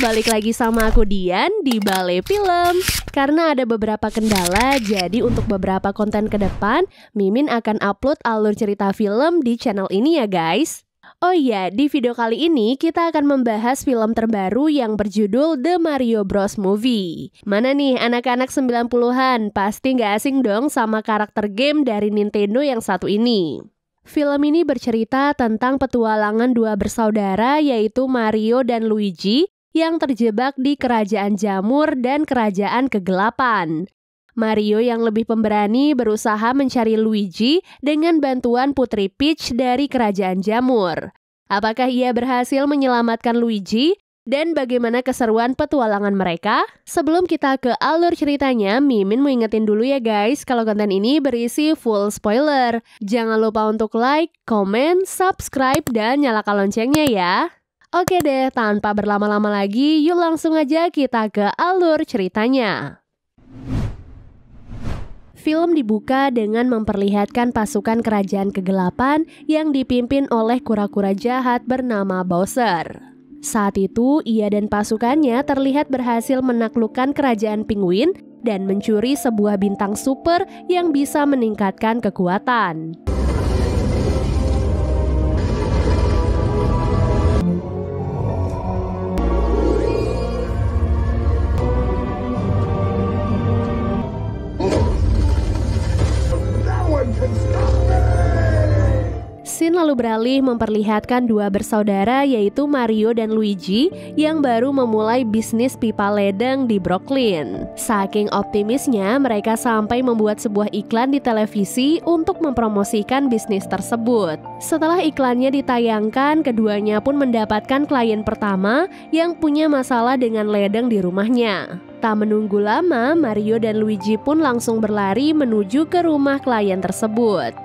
balik lagi sama aku Dian di Balai Film. Karena ada beberapa kendala, jadi untuk beberapa konten ke depan, Mimin akan upload alur cerita film di channel ini ya guys. Oh iya, di video kali ini kita akan membahas film terbaru yang berjudul The Mario Bros Movie. Mana nih anak-anak 90-an? Pasti nggak asing dong sama karakter game dari Nintendo yang satu ini. Film ini bercerita tentang petualangan dua bersaudara yaitu Mario dan Luigi yang terjebak di kerajaan jamur dan kerajaan kegelapan. Mario yang lebih pemberani berusaha mencari Luigi dengan bantuan Putri Peach dari kerajaan jamur. Apakah ia berhasil menyelamatkan Luigi? Dan bagaimana keseruan petualangan mereka? Sebelum kita ke alur ceritanya, Mimin mau ingetin dulu ya guys, kalau konten ini berisi full spoiler. Jangan lupa untuk like, komen, subscribe, dan nyalakan loncengnya ya. Oke deh, tanpa berlama-lama lagi, yuk langsung aja kita ke alur ceritanya. Film dibuka dengan memperlihatkan pasukan kerajaan kegelapan yang dipimpin oleh kura-kura jahat bernama Bowser. Saat itu, ia dan pasukannya terlihat berhasil menaklukkan kerajaan penguin dan mencuri sebuah bintang super yang bisa meningkatkan kekuatan. Scene lalu beralih memperlihatkan dua bersaudara yaitu Mario dan Luigi yang baru memulai bisnis pipa ledeng di Brooklyn. Saking optimisnya mereka sampai membuat sebuah iklan di televisi untuk mempromosikan bisnis tersebut. Setelah iklannya ditayangkan, keduanya pun mendapatkan klien pertama yang punya masalah dengan ledeng di rumahnya. Tak menunggu lama, Mario dan Luigi pun langsung berlari menuju ke rumah klien tersebut.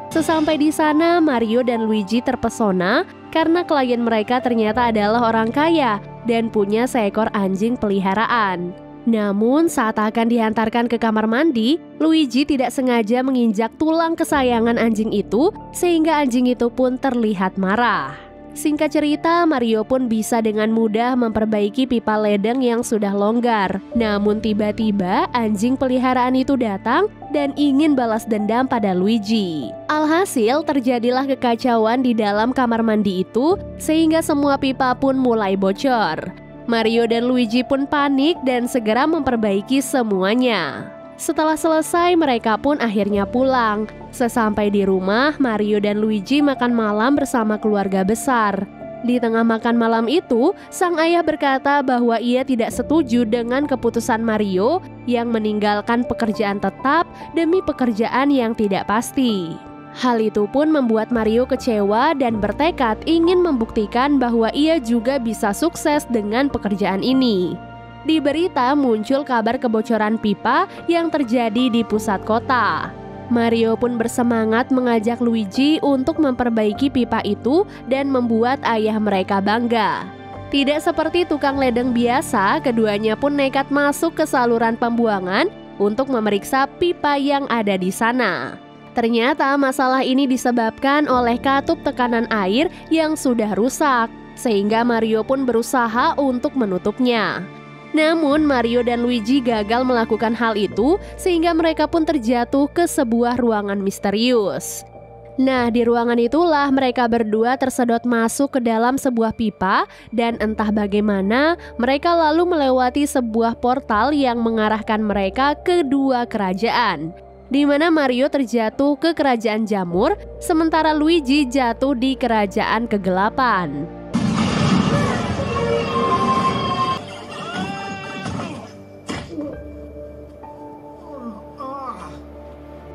Sesampai di sana, Mario dan Luigi terpesona karena klien mereka ternyata adalah orang kaya dan punya seekor anjing peliharaan. Namun, saat akan dihantarkan ke kamar mandi, Luigi tidak sengaja menginjak tulang kesayangan anjing itu sehingga anjing itu pun terlihat marah. Singkat cerita, Mario pun bisa dengan mudah memperbaiki pipa ledeng yang sudah longgar. Namun tiba-tiba anjing peliharaan itu datang dan ingin balas dendam pada Luigi. Alhasil terjadilah kekacauan di dalam kamar mandi itu sehingga semua pipa pun mulai bocor. Mario dan Luigi pun panik dan segera memperbaiki semuanya. Setelah selesai, mereka pun akhirnya pulang. Sesampai di rumah, Mario dan Luigi makan malam bersama keluarga besar. Di tengah makan malam itu, sang ayah berkata bahwa ia tidak setuju dengan keputusan Mario yang meninggalkan pekerjaan tetap demi pekerjaan yang tidak pasti. Hal itu pun membuat Mario kecewa dan bertekad ingin membuktikan bahwa ia juga bisa sukses dengan pekerjaan ini. Di berita muncul kabar kebocoran pipa yang terjadi di pusat kota. Mario pun bersemangat mengajak Luigi untuk memperbaiki pipa itu dan membuat ayah mereka bangga. Tidak seperti tukang ledeng biasa, keduanya pun nekat masuk ke saluran pembuangan untuk memeriksa pipa yang ada di sana. Ternyata masalah ini disebabkan oleh katup tekanan air yang sudah rusak, sehingga Mario pun berusaha untuk menutupnya. Namun Mario dan Luigi gagal melakukan hal itu sehingga mereka pun terjatuh ke sebuah ruangan misterius. Nah, di ruangan itulah mereka berdua tersedot masuk ke dalam sebuah pipa dan entah bagaimana mereka lalu melewati sebuah portal yang mengarahkan mereka ke dua kerajaan, di mana Mario terjatuh ke kerajaan jamur sementara Luigi jatuh di kerajaan kegelapan.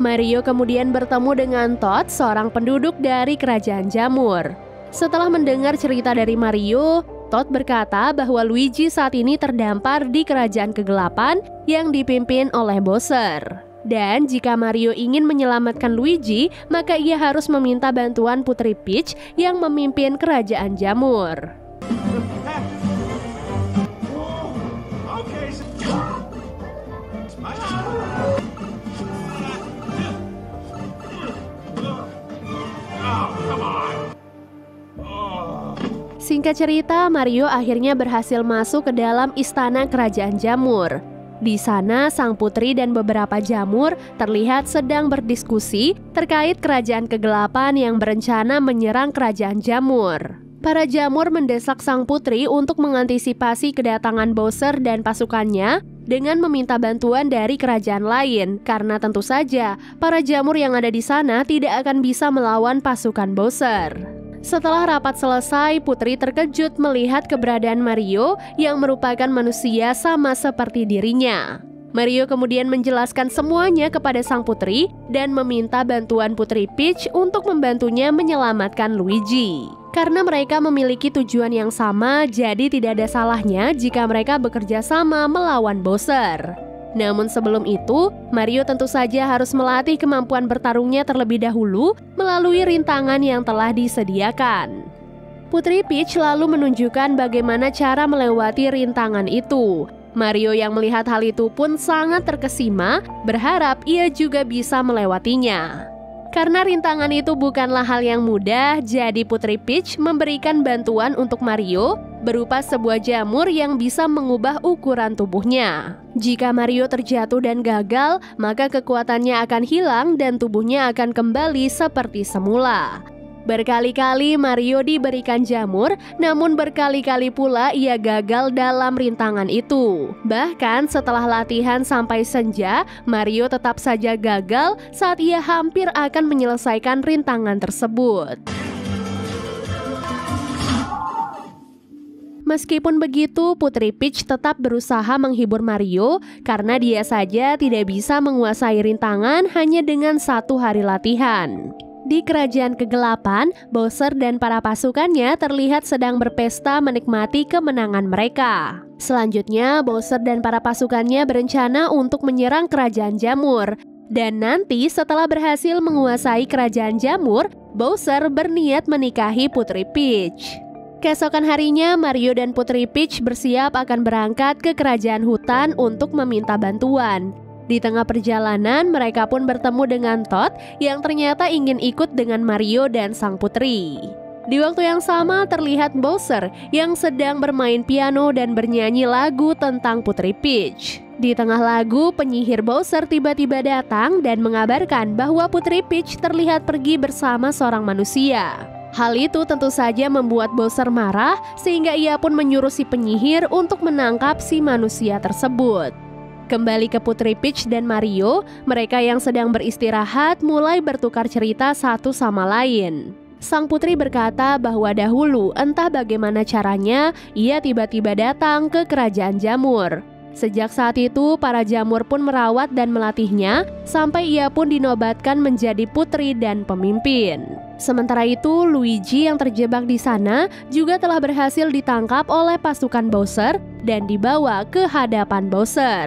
Mario kemudian bertemu dengan Toad, seorang penduduk dari kerajaan jamur. Setelah mendengar cerita dari Mario, Toad berkata bahwa Luigi saat ini terdampar di kerajaan kegelapan yang dipimpin oleh Bowser. Dan jika Mario ingin menyelamatkan Luigi, maka ia harus meminta bantuan Putri Peach yang memimpin kerajaan jamur. Singkat cerita, Mario akhirnya berhasil masuk ke dalam istana kerajaan jamur. Di sana, sang putri dan beberapa jamur terlihat sedang berdiskusi terkait kerajaan kegelapan yang berencana menyerang kerajaan jamur. Para jamur mendesak sang putri untuk mengantisipasi kedatangan Bowser dan pasukannya dengan meminta bantuan dari kerajaan lain, karena tentu saja para jamur yang ada di sana tidak akan bisa melawan pasukan Bowser. Setelah rapat selesai, putri terkejut melihat keberadaan Mario yang merupakan manusia sama seperti dirinya. Mario kemudian menjelaskan semuanya kepada sang putri dan meminta bantuan Putri Peach untuk membantunya menyelamatkan Luigi. Karena mereka memiliki tujuan yang sama, jadi tidak ada salahnya jika mereka bekerja sama melawan Bowser. Namun sebelum itu, Mario tentu saja harus melatih kemampuan bertarungnya terlebih dahulu melalui rintangan yang telah disediakan. Putri Peach lalu menunjukkan bagaimana cara melewati rintangan itu. Mario yang melihat hal itu pun sangat terkesima, berharap ia juga bisa melewatinya. Karena rintangan itu bukanlah hal yang mudah, jadi Putri Peach memberikan bantuan untuk Mario berupa sebuah jamur yang bisa mengubah ukuran tubuhnya. Jika Mario terjatuh dan gagal, maka kekuatannya akan hilang dan tubuhnya akan kembali seperti semula. Berkali-kali Mario diberikan jamur, namun berkali-kali pula ia gagal dalam rintangan itu. Bahkan setelah latihan sampai senja, Mario tetap saja gagal saat ia hampir akan menyelesaikan rintangan tersebut. Meskipun begitu, Putri Peach tetap berusaha menghibur Mario karena dia saja tidak bisa menguasai rintangan hanya dengan 1 hari latihan. Di kerajaan kegelapan, Bowser dan para pasukannya terlihat sedang berpesta menikmati kemenangan mereka. Selanjutnya, Bowser dan para pasukannya berencana untuk menyerang kerajaan jamur. Dan nanti setelah berhasil menguasai kerajaan jamur, Bowser berniat menikahi Putri Peach. Keesokan harinya, Mario dan Putri Peach bersiap akan berangkat ke kerajaan hutan untuk meminta bantuan. Di tengah perjalanan, mereka pun bertemu dengan Toad yang ternyata ingin ikut dengan Mario dan sang putri. Di waktu yang sama terlihat Bowser yang sedang bermain piano dan bernyanyi lagu tentang Putri Peach. Di tengah lagu, penyihir Bowser tiba-tiba datang dan mengabarkan bahwa Putri Peach terlihat pergi bersama seorang manusia. Hal itu tentu saja membuat Bowser marah sehingga ia pun menyuruh si penyihir untuk menangkap si manusia tersebut. Kembali ke Putri Peach dan Mario, mereka yang sedang beristirahat mulai bertukar cerita satu sama lain. Sang putri berkata bahwa dahulu entah bagaimana caranya ia tiba-tiba datang ke kerajaan jamur. Sejak saat itu, para jamur pun merawat dan melatihnya sampai ia pun dinobatkan menjadi putri dan pemimpin. Sementara itu, Luigi yang terjebak di sana juga telah berhasil ditangkap oleh pasukan Bowser dan dibawa ke hadapan Bowser.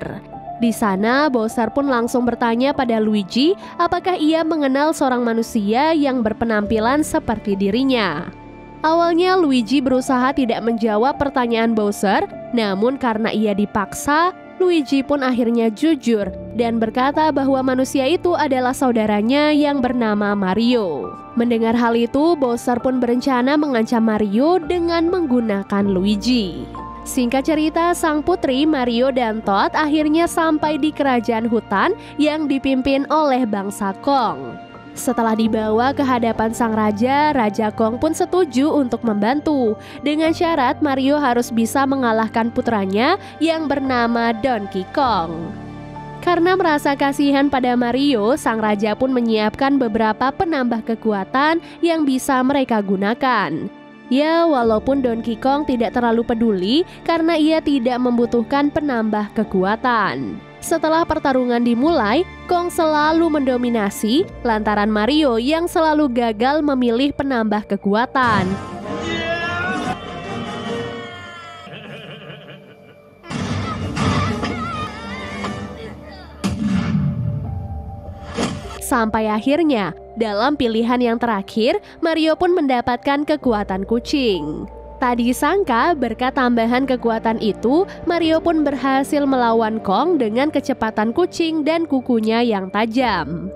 Di sana, Bowser pun langsung bertanya pada Luigi apakah ia mengenal seorang manusia yang berpenampilan seperti dirinya. Awalnya Luigi berusaha tidak menjawab pertanyaan Bowser, namun karena ia dipaksa, Luigi pun akhirnya jujur dan berkata bahwa manusia itu adalah saudaranya yang bernama Mario. Mendengar hal itu, Bowser pun berencana mengancam Mario dengan menggunakan Luigi. Singkat cerita, sang putri, Mario dan Toad akhirnya sampai di kerajaan hutan yang dipimpin oleh bangsa Kong. Setelah dibawa ke hadapan sang raja, Raja Kong pun setuju untuk membantu dengan syarat Mario harus bisa mengalahkan putranya yang bernama Donkey Kong. Karena merasa kasihan pada Mario, sang raja pun menyiapkan beberapa penambah kekuatan yang bisa mereka gunakan. Ya, walaupun Donkey Kong tidak terlalu peduli karena ia tidak membutuhkan penambah kekuatan. Setelah pertarungan dimulai, Kong selalu mendominasi lantaran Mario yang selalu gagal memilih penambah kekuatan. Sampai akhirnya, dalam pilihan yang terakhir, Mario pun mendapatkan kekuatan kucing. Tak disangka, berkat tambahan kekuatan itu, Mario pun berhasil melawan Kong dengan kecepatan kucing dan kukunya yang tajam.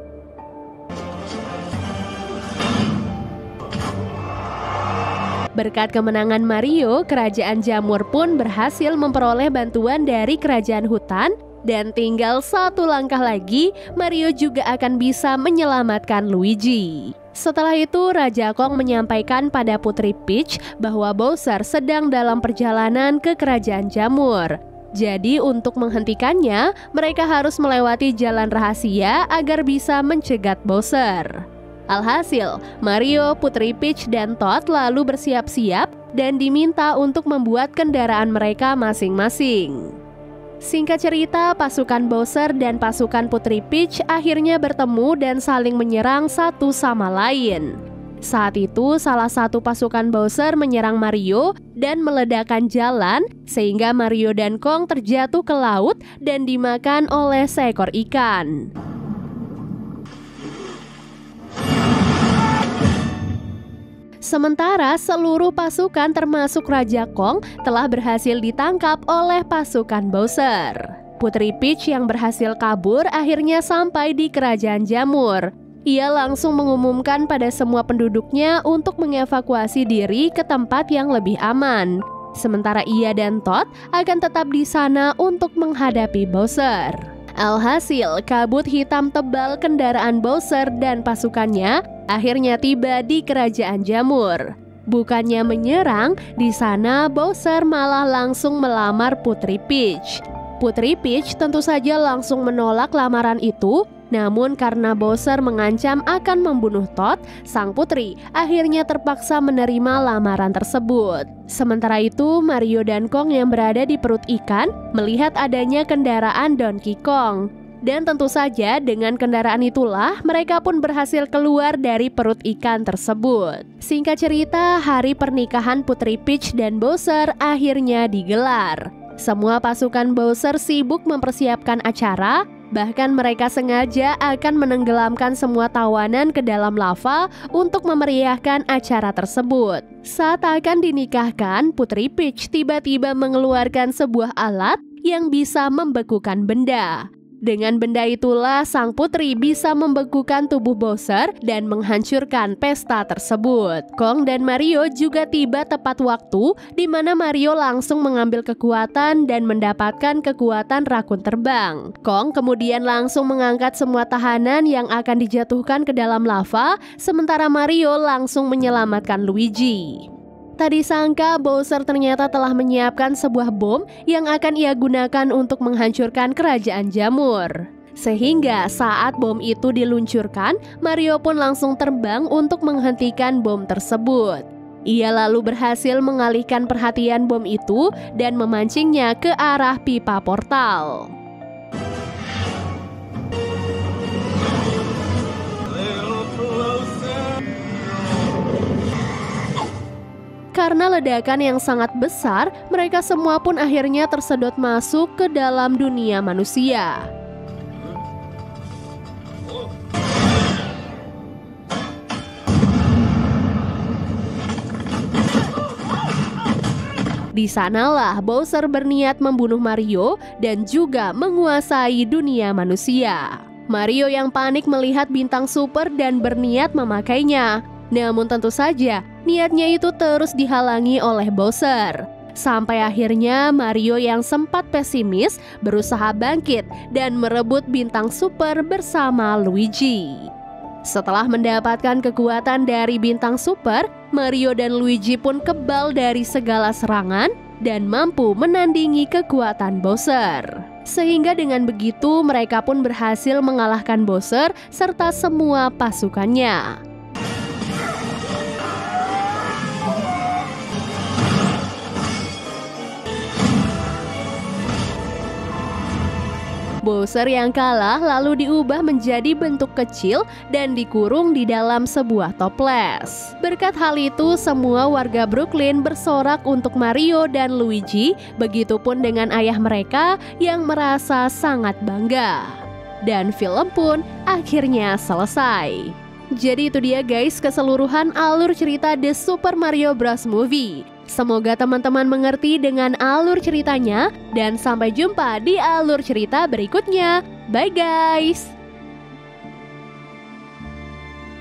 Berkat kemenangan Mario, Kerajaan Jamur pun berhasil memperoleh bantuan dari Kerajaan Hutan. Dan tinggal satu langkah lagi, Mario juga akan bisa menyelamatkan Luigi. Setelah itu, Raja Kong menyampaikan pada Putri Peach bahwa Bowser sedang dalam perjalanan ke Kerajaan Jamur. Jadi untuk menghentikannya, mereka harus melewati jalan rahasia agar bisa mencegat Bowser. Alhasil, Mario, Putri Peach, dan Toad lalu bersiap-siap dan diminta untuk membuat kendaraan mereka masing-masing. Singkat cerita, pasukan Bowser dan pasukan Putri Peach akhirnya bertemu dan saling menyerang satu sama lain. Saat itu, salah satu pasukan Bowser menyerang Mario dan meledakkan jalan sehingga Mario dan Kong terjatuh ke laut dan dimakan oleh seekor ikan. Sementara seluruh pasukan termasuk Raja Kong telah berhasil ditangkap oleh pasukan Bowser. Putri Peach yang berhasil kabur akhirnya sampai di Kerajaan Jamur. Ia langsung mengumumkan pada semua penduduknya untuk mengevakuasi diri ke tempat yang lebih aman. Sementara ia dan Toad akan tetap di sana untuk menghadapi Bowser. Alhasil, kabut hitam tebal kendaraan Bowser dan pasukannya akhirnya tiba di Kerajaan Jamur. Bukannya menyerang, di sana Bowser malah langsung melamar Putri Peach. Putri Peach tentu saja langsung menolak lamaran itu, namun karena Bowser mengancam akan membunuh Toad, sang putri akhirnya terpaksa menerima lamaran tersebut. Sementara itu, Mario dan Kong yang berada di perut ikan melihat adanya kendaraan Donkey Kong. Dan tentu saja dengan kendaraan itulah mereka pun berhasil keluar dari perut ikan tersebut. Singkat cerita, hari pernikahan Putri Peach dan Bowser akhirnya digelar. Semua pasukan Bowser sibuk mempersiapkan acara, bahkan mereka sengaja akan menenggelamkan semua tawanan ke dalam lava untuk memeriahkan acara tersebut. Saat akan dinikahkan, Putri Peach tiba-tiba mengeluarkan sebuah alat yang bisa membekukan benda. Dengan benda itulah sang putri bisa membekukan tubuh Bowser dan menghancurkan pesta tersebut. Kong dan Mario juga tiba tepat waktu, di mana Mario langsung mengambil kekuatan dan mendapatkan kekuatan rakun terbang. Kong kemudian langsung mengangkat semua tahanan yang akan dijatuhkan ke dalam lava, sementara Mario langsung menyelamatkan Luigi. Tak disangka Bowser ternyata telah menyiapkan sebuah bom yang akan ia gunakan untuk menghancurkan Kerajaan Jamur. Sehingga saat bom itu diluncurkan, Mario pun langsung terbang untuk menghentikan bom tersebut. Ia lalu berhasil mengalihkan perhatian bom itu dan memancingnya ke arah pipa portal. Karena ledakan yang sangat besar, mereka semua pun akhirnya tersedot masuk ke dalam dunia manusia. Di sanalah Bowser berniat membunuh Mario dan juga menguasai dunia manusia. Mario yang panik melihat bintang super dan berniat memakainya. Namun tentu saja, niatnya itu terus dihalangi oleh Bowser. Sampai akhirnya Mario yang sempat pesimis berusaha bangkit dan merebut bintang super bersama Luigi. Setelah mendapatkan kekuatan dari bintang super, Mario dan Luigi pun kebal dari segala serangan dan mampu menandingi kekuatan Bowser. Sehingga dengan begitu mereka pun berhasil mengalahkan Bowser serta semua pasukannya. Bowser yang kalah lalu diubah menjadi bentuk kecil dan dikurung di dalam sebuah toples. Berkat hal itu, semua warga Brooklyn bersorak untuk Mario dan Luigi, begitupun dengan ayah mereka yang merasa sangat bangga. Dan film pun akhirnya selesai. Jadi itu dia guys keseluruhan alur cerita The Super Mario Bros. Movie. Semoga teman-teman mengerti dengan alur ceritanya dan sampai jumpa di alur cerita berikutnya. Bye guys!